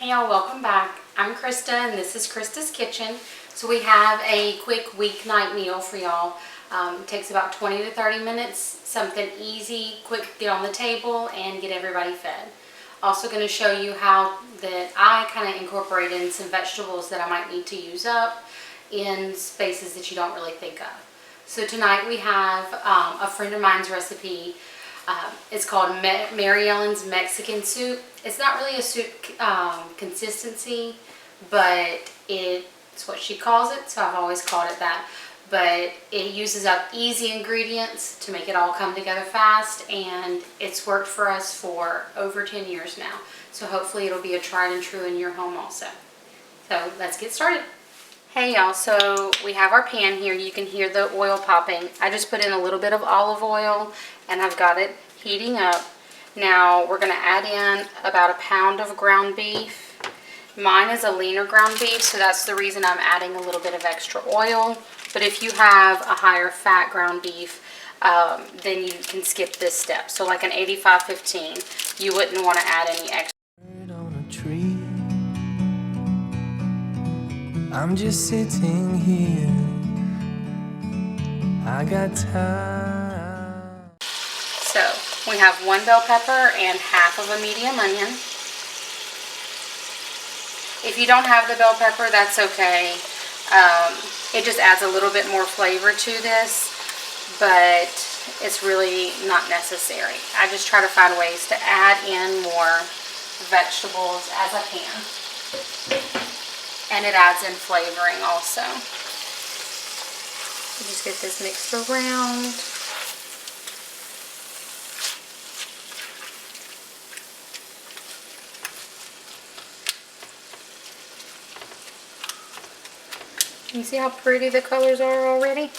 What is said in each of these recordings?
Hey y'all, welcome back. I'm Krista and this is Krista's Kitchen. So we have a quick weeknight meal for y'all. It takes about 20 to 30 minutes, something easy, quick, get on the table and get everybody fed. Also going to show you how that I kind of incorporate in some vegetables that I might need to use up in spaces that you don't really think of. So tonight we have a friend of mine's recipe. It's called Mary Ellen's Mexican soup. It's not really a soup consistency, but it's what she calls it, so I've always called it that. But it uses up easy ingredients to make it all come together fast, and it's worked for us for over 10 years now. So hopefully it'll be a tried and true in your home also. So let's get started. Hey y'all, so we have our pan here. You can hear the oil popping. I just put in a little bit of olive oil and I've got it heating up. Now we're going to add in about a pound of ground beef. Mine is a leaner ground beef, so that's the reason I'm adding a little bit of extra oil. But if you have a higher fat ground beef, then you can skip this step. So like an 85-15, you wouldn't want to add any extra. I'm just sitting here. I got time. So we have 1 bell pepper and half of a medium onion. If you don't have the bell pepper, that's okay. It just adds a little bit more flavor to this, but it's really not necessary. I just try to find ways to add in more vegetables as I can. And it adds in flavoring also. Just get this mixed around. You see how pretty the colors are already?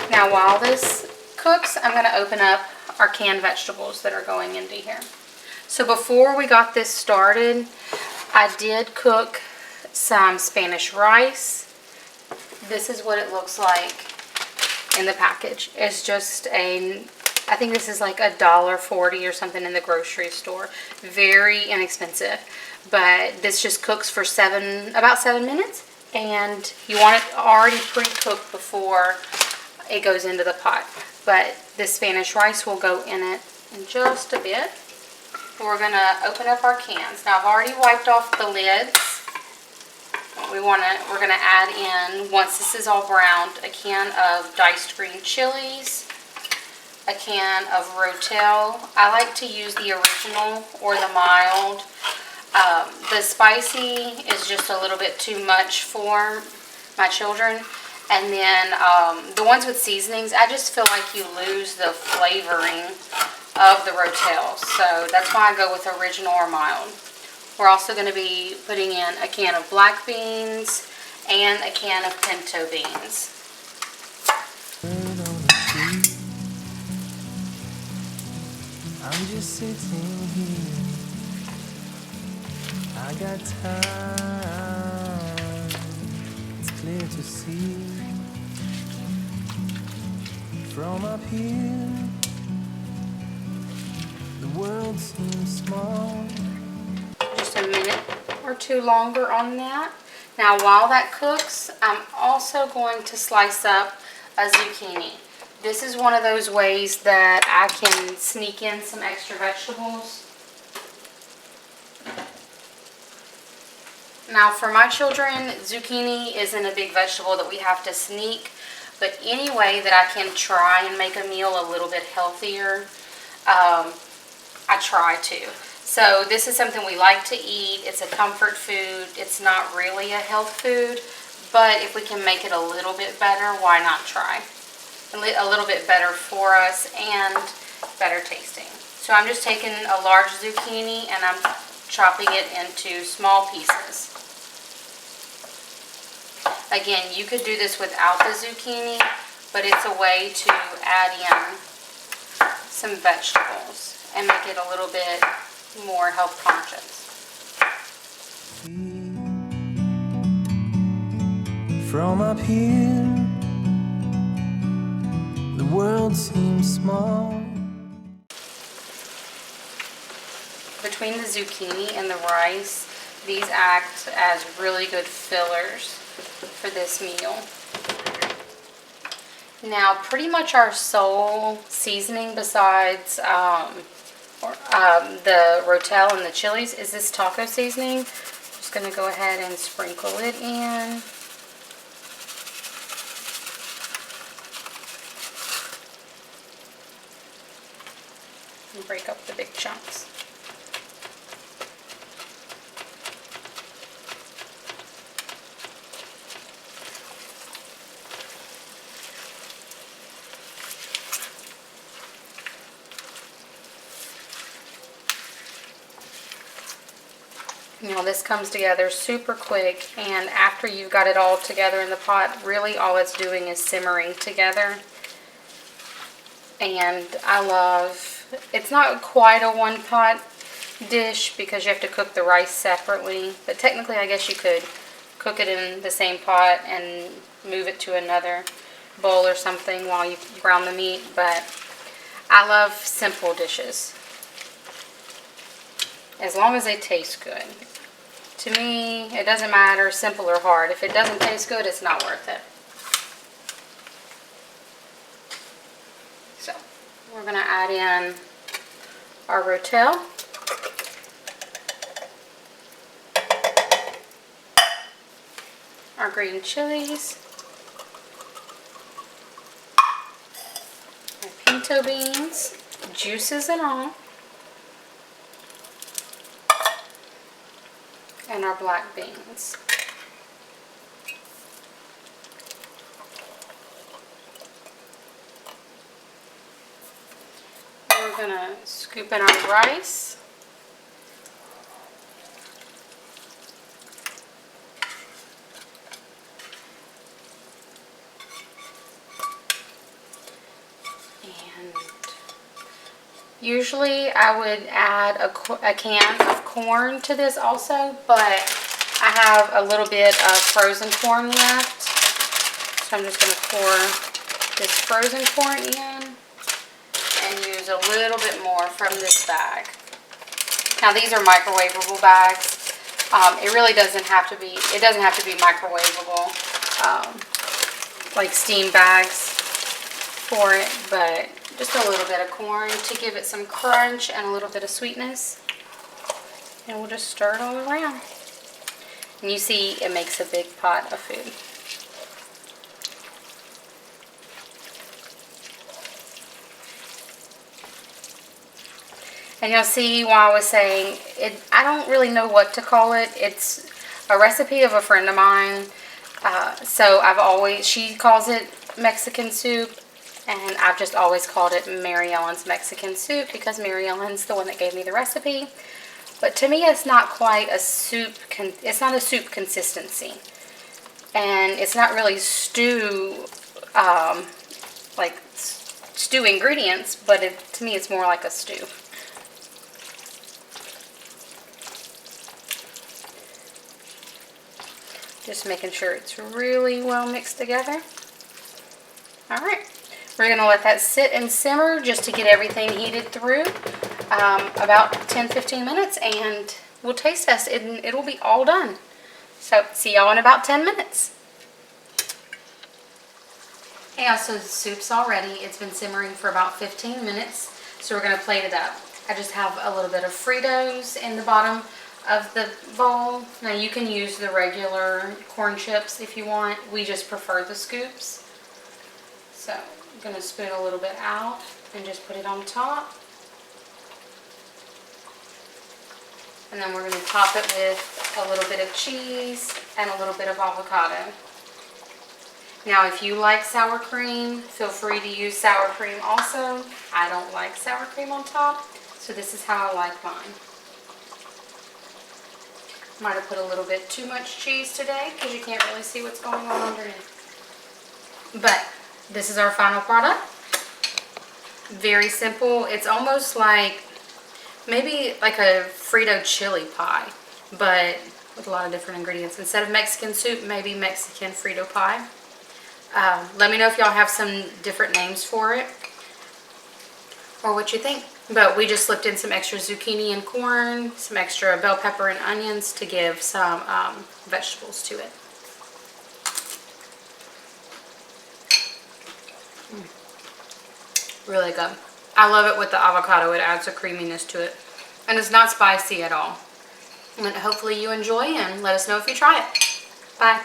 Now while this cooks, I'm going to open up our canned vegetables that are going into here. So before we got this started, I did cook some Spanish rice. This is what it looks like in the package. It's just I think this is like $1.40 or something in the grocery store. Very inexpensive. But this just cooks for about 7 minutes. And you want it already pre-cooked before it goes into the pot. But this Spanish rice will go in it in just a bit. We're going to open up our cans. Now I've already wiped off the lids. We're going to add in, once this is all browned, a can of diced green chilies, a can of Rotel. I like to use the original or the mild. The spicy is just a little bit too much for my children. And then the ones with seasonings, I just feel like you lose the flavoring of the Rotel. So that's why I go with original or mild. We're also going to be putting in a can of black beans and a can of pinto beans. I'm just sitting here. I got time. It's clear to see from up here. The world seems small. Just a minute or two longer on that. Now while that cooks, I'm also going to slice up a zucchini. This is one of those ways that I can sneak in some extra vegetables. Now for my children, zucchini isn't a big vegetable that we have to sneak, but any way that I can try and make a meal a little bit healthier, I try to. So this is something we like to eat. It's a comfort food. It's not really a health food, but if we can make it a little bit better, why not try? A little bit better for us and better tasting. So I'm just taking a large zucchini and I'm chopping it into small pieces. Again, you could do this without the zucchini, but it's a way to add in some vegetables and make it a little bit more health conscious. From up here, the world seems small. between the zucchini and the rice, these act as really good fillers for this meal. Now, pretty much our sole seasoning besides the rotel and the chilies is this taco seasoning. Just going to go ahead and sprinkle it in. And break up the big chunks. You know, this comes together super quick, and after you've got it all together in the pot, really all it's doing is simmering together. And I love, it's not quite a one pot dish because you have to cook the rice separately, but technically I guess you could cook it in the same pot and move it to another bowl or something while you brown the meat. But I love simple dishes, as long as they taste good. To me, it doesn't matter, simple or hard. If it doesn't taste good, it's not worth it. So, we're going to add in our rotel. Our green chilies. Our pinto beans, juices and all. And our black beans. We're going to scoop in our rice. And usually I would add a can of corn to this also, but I have a little bit of frozen corn left. So I'm just going to pour this frozen corn in and use a little bit more from this bag. Now these are microwavable bags. It really doesn't have to be, microwavable, like steam bags for it, but just a little bit of corn to give it some crunch and a little bit of sweetness. And we'll just stir it all around. And you see it makes a big pot of food. And you'll see why I was saying, I don't really know what to call it. It's a recipe of a friend of mine. So she calls it Mexican soup. And I've just always called it Mary Ellen's Mexican soup because Mary Ellen's the one that gave me the recipe. But to me, it's not quite a soup. It's not a soup consistency, and it's not really stew, like stew ingredients. But to me, it's more like a stew. Just making sure it's really well mixed together. All right. We're going to let that sit and simmer just to get everything heated through, about 10-15 minutes, and we'll taste test it and it'll be all done. So see y'all in about 10 minutes. Yeah, so the soup's all ready. It's been simmering for about 15 minutes, so we're going to plate it up. I just have a little bit of Fritos in the bottom of the bowl. Now you can use the regular corn chips if you want. We just prefer the scoops. So I'm going to spoon a little bit out and just put it on top. And then we're going to top it with a little bit of cheese and a little bit of avocado. Now if you like sour cream, feel free to use sour cream also. I don't like sour cream on top, so this is how I like mine. Might have put a little bit too much cheese today because you can't really see what's going on underneath. But this is our final product. Very simple. It's almost like maybe like a Frito chili pie, but with a lot of different ingredients. Instead of Mexican soup, maybe Mexican Frito pie. Let me know if y'all have some different names for it or what you think. But we just slipped in some extra zucchini and corn, some extra bell pepper and onions to give some vegetables to it. Really good. I love it with the avocado. It adds a creaminess to it. And it's not spicy at all. And hopefully you enjoy, and let us know if you try it. Bye.